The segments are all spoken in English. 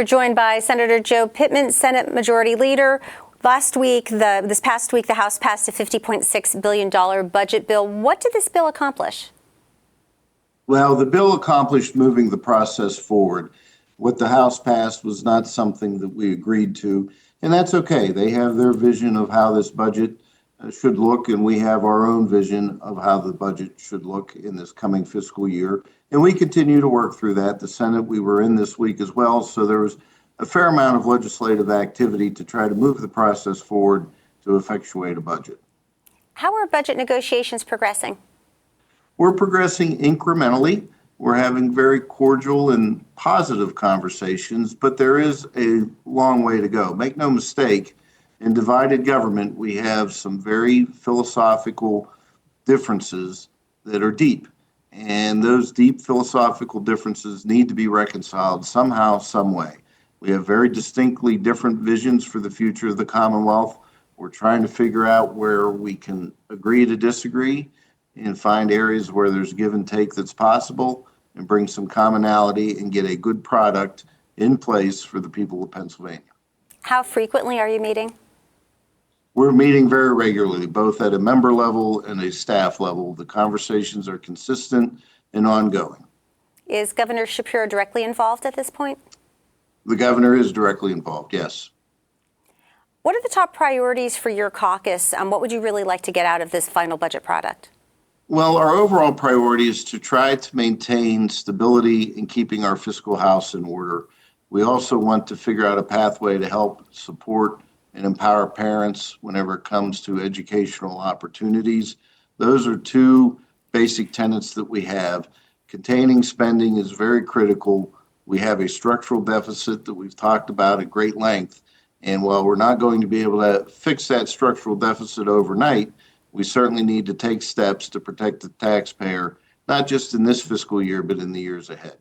We're joined by Senator Joe Pittman, Senate Majority Leader. This past week, the House passed a $50.6 billion budget bill. What did this bill accomplish? Well, the bill accomplished moving the process forward. What the House passed was not something that we agreed to, and that's okay. They have their vision of how this budget should look, and we have our own vision of how the budget should look in this coming fiscal year. And we continue to work through that. The Senate, we were in this week as well, so there was a fair amount of legislative activity to try to move the process forward to effectuate a budget. How are budget negotiations progressing? We're progressing incrementally. We're having very cordial and positive conversations, but there is a long way to go. Make no mistake, in divided government, we have some very philosophical differences that are deep. And those deep philosophical differences need to be reconciled somehow, some way. We have very distinctly different visions for the future of the Commonwealth. We're trying to figure out where we can agree to disagree and find areas where there's give and take that's possible and bring some commonality and get a good product in place for the people of Pennsylvania. How frequently are you meeting? We're meeting very regularly, both at a member level and a staff level. The conversations are consistent and ongoing. Is Governor Shapiro directly involved at this point? The governor is directly involved, yes. What are the top priorities for your caucus? What would you really like to get out of this final budget product? Well, our overall priority is to try to maintain stability in keeping our fiscal house in order. We also want to figure out a pathway to help support and empower parents whenever it comes to educational opportunities. Those are two basic tenets that we have. Containing spending is very critical. We have a structural deficit that we've talked about at great length. And while we're not going to be able to fix that structural deficit overnight, we certainly need to take steps to protect the taxpayer, not just in this fiscal year, but in the years ahead.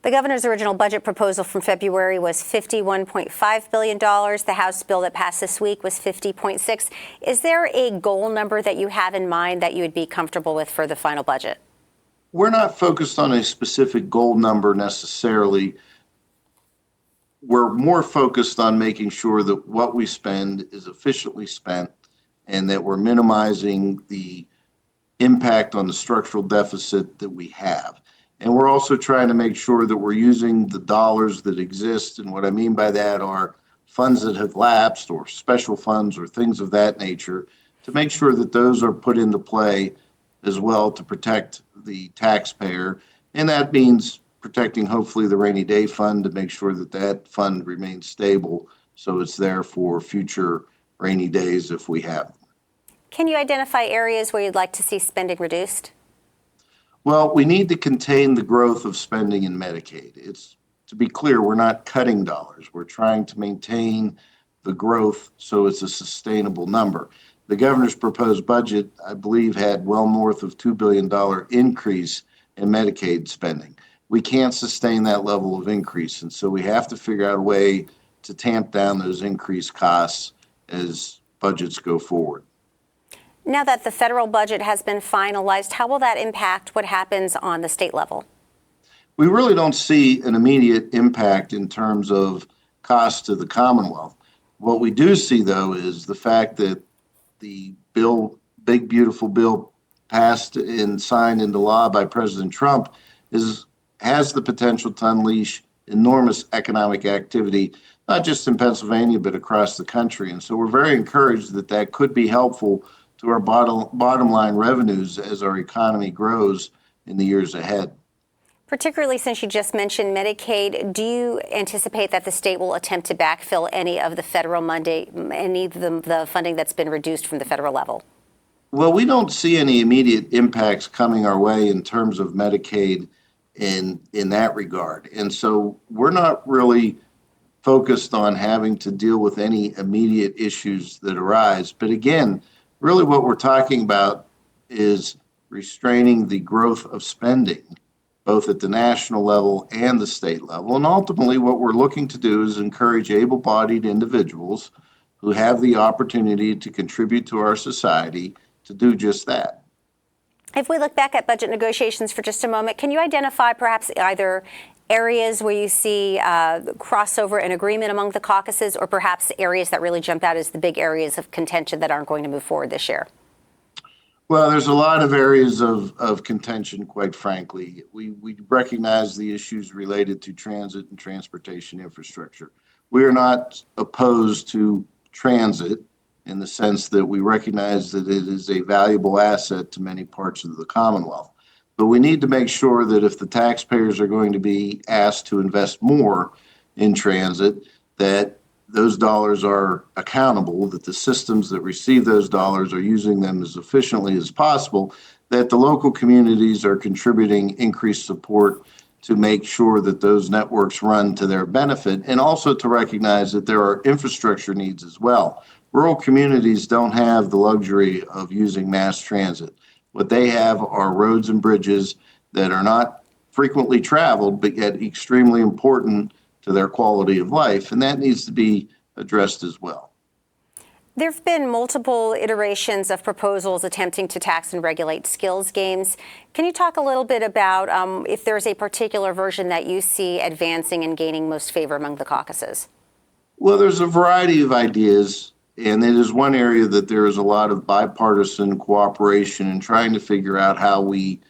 The governor's original budget proposal from February was $51.5 billion. The House bill that passed this week was $50.6. Is there a goal number that you have in mind that you would be comfortable with for the final budget? We're not focused on a specific goal number necessarily. We're more focused on making sure that what we spend is efficiently spent and that we're minimizing the impact on the structural deficit that we have. And we're also trying to make sure that we're using the dollars that exist. And what I mean by that are funds that have lapsed or special funds or things of that nature to make sure that those are put into play as well to protect the taxpayer. And that means protecting hopefully the rainy day fund to make sure that that fund remains stable so it's there for future rainy days if we have them. Can you identify areas where you'd like to see spending reduced? Well, we need to contain the growth of spending in Medicaid. It's, to be clear, we're not cutting dollars. We're trying to maintain the growth so it's a sustainable number. The governor's proposed budget, I believe, had well north of $2 billion increase in Medicaid spending. We can't sustain that level of increase, and so we have to figure out a way to tamp down those increased costs as budgets go forward. Now that the federal budget has been finalized, how will that impact what happens on the state level? We really don't see an immediate impact in terms of costs to the Commonwealth. What we do see, though, is the fact that the bill, big, beautiful bill passed and signed into law by President Trump has the potential to unleash enormous economic activity, not just in Pennsylvania, but across the country. And so we're very encouraged that that could be helpful to our bottom line revenues as our economy grows in the years ahead. Particularly since you just mentioned Medicaid, do you anticipate that the state will attempt to backfill any of the federal money, any of the funding that's been reduced from the federal level? Well, we don't see any immediate impacts coming our way in terms of Medicaid in that regard. And so we're not really focused on having to deal with any immediate issues that arise. But again, really what we're talking about is restraining the growth of spending, both at the national level and the state level. And ultimately, what we're looking to do is encourage able-bodied individuals who have the opportunity to contribute to our society to do just that. If we look back at budget negotiations for just a moment, can you identify perhaps either areas where you see crossover and agreement among the caucuses, or perhaps areas that really jump out as the big areas of contention that aren't going to move forward this year? Well, there's a lot of areas of contention, quite frankly. We recognize the issues related to transit and transportation infrastructure. We are not opposed to transit in the sense that we recognize that it is a valuable asset to many parts of the Commonwealth. But we need to make sure that if the taxpayers are going to be asked to invest more in transit, that those dollars are accountable, that the systems that receive those dollars are using them as efficiently as possible, that the local communities are contributing increased support to make sure that those networks run to their benefit, and also to recognize that there are infrastructure needs as well. Rural communities don't have the luxury of using mass transit. What they have are roads and bridges that are not frequently traveled, but yet extremely important to their quality of life, and that needs to be addressed as well. There have been multiple iterations of proposals attempting to tax and regulate skills games. Can you talk a little bit about if there's a particular version that you see advancing and gaining most favor among the caucuses? Well, there's a variety of ideas, and it is one area that there is a lot of bipartisan cooperation in trying to figure out how we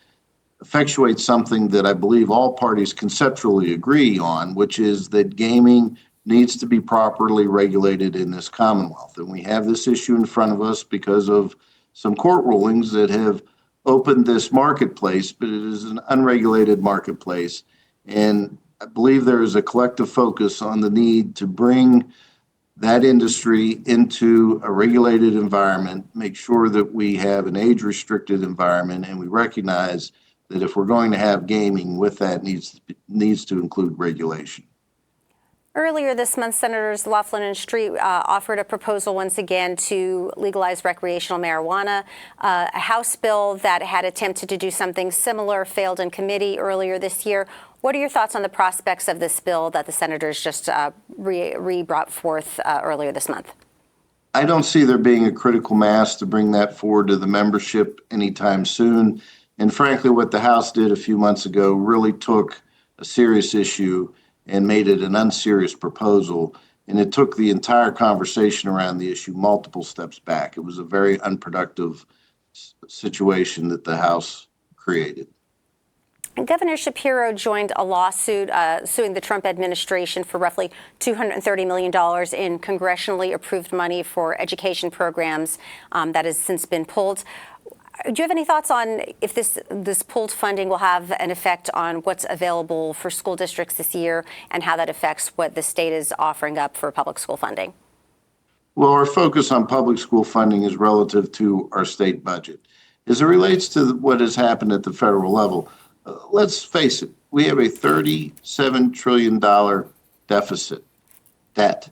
effectuate something that I believe all parties conceptually agree on, which is that gaming needs to be properly regulated in this Commonwealth. And we have this issue in front of us because of some court rulings that have opened this marketplace, but it is an unregulated marketplace. And I believe there is a collective focus on the need to bring that industry into a regulated environment, make sure that we have an age-restricted environment, and we recognize that if we're going to have gaming with that needs to include regulation. Earlier this month, Senators Laughlin and Street offered a proposal once again to legalize recreational marijuana. A House bill that had attempted to do something similar failed in committee earlier this year. What are your thoughts on the prospects of this bill that the senators just brought forth earlier this month? I don't see there being a critical mass to bring that forward to the membership anytime soon. And frankly, what the House did a few months ago really took a serious issue and made it an unserious proposal. And it took the entire conversation around the issue multiple steps back. It was a very unproductive situation that the House created. Governor Shapiro joined a lawsuit suing the Trump administration for roughly $230 million in congressionally approved money for education programs that has since been pulled. Do you have any thoughts on if this pulled funding will have an effect on what's available for school districts this year and how that affects what the state is offering up for public school funding? Well, our focus on public school funding is relative to our state budget. As it relates to what has happened at the federal level, let's face it, we have a $37 trillion debt.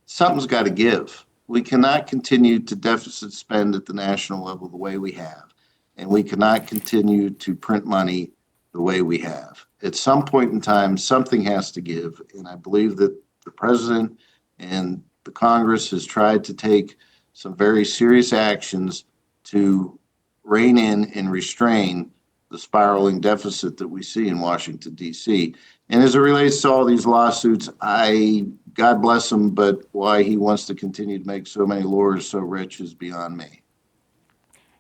Something's got to give. We cannot continue to deficit spend at the national level the way we have, and we cannot continue to print money the way we have. At some point in time, something has to give, and I believe that the president and the Congress has tried to take some very serious actions to rein in and restrain the spiraling deficit that we see in Washington, D.C. And as it relates to all these lawsuits, God bless him, but why he wants to continue to make so many lawyers so rich is beyond me.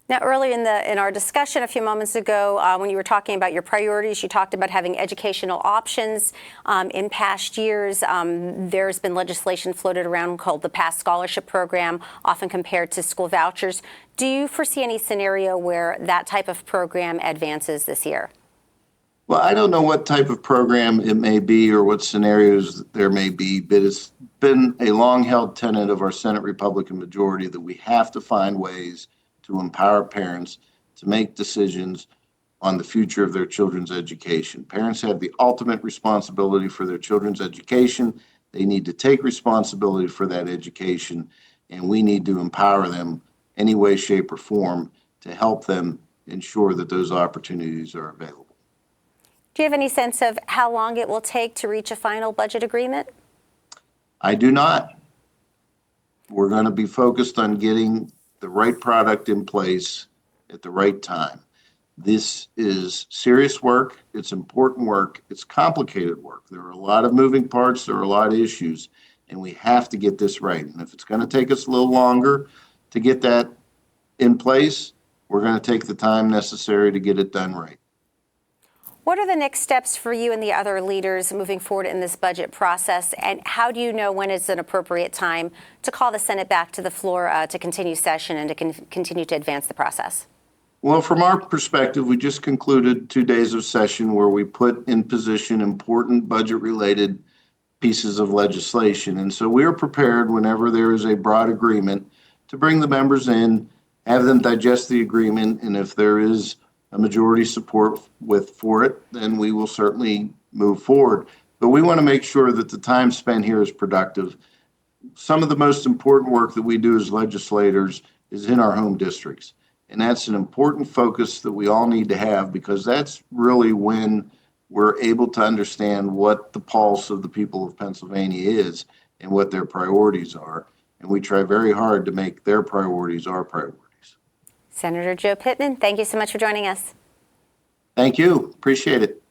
Now, earlier in our discussion a few moments ago, when you were talking about your priorities, you talked about having educational options. In past years, there's been legislation floated around called the Past Scholarship Program, often compared to school vouchers. Do you foresee any scenario where that type of program advances this year? Well, I don't know what type of program it may be or what scenarios there may be, but it's been a long-held tenet of our Senate Republican majority that we have to find ways to empower parents to make decisions on the future of their children's education. Parents have the ultimate responsibility for their children's education. They need to take responsibility for that education, and we need to empower them any way, shape, or form to help them ensure that those opportunities are available. Do you have any sense of how long it will take to reach a final budget agreement? I do not. We're going to be focused on getting the right product in place at the right time. This is serious work. It's important work. It's complicated work. There are a lot of moving parts. There are a lot of issues, and we have to get this right. And if it's going to take us a little longer to get that in place, we're going to take the time necessary to get it done right. What are the next steps for you and the other leaders moving forward in this budget process? And how do you know when is an appropriate time to call the Senate back to the floor to continue session and to continue to advance the process? Well, from our perspective, we just concluded 2 days of session where we put in position important budget-related pieces of legislation. And so we are prepared whenever there is a broad agreement to bring the members in, have them digest the agreement, and if there is a majority support for it, then we will certainly move forward. But we want to make sure that the time spent here is productive. Some of the most important work that we do as legislators is in our home districts. And that's an important focus that we all need to have, because that's really when we're able to understand what the pulse of the people of Pennsylvania is and what their priorities are. And we try very hard to make their priorities our priorities. Senator Joe Pittman, thank you so much for joining us. Thank you. Appreciate it.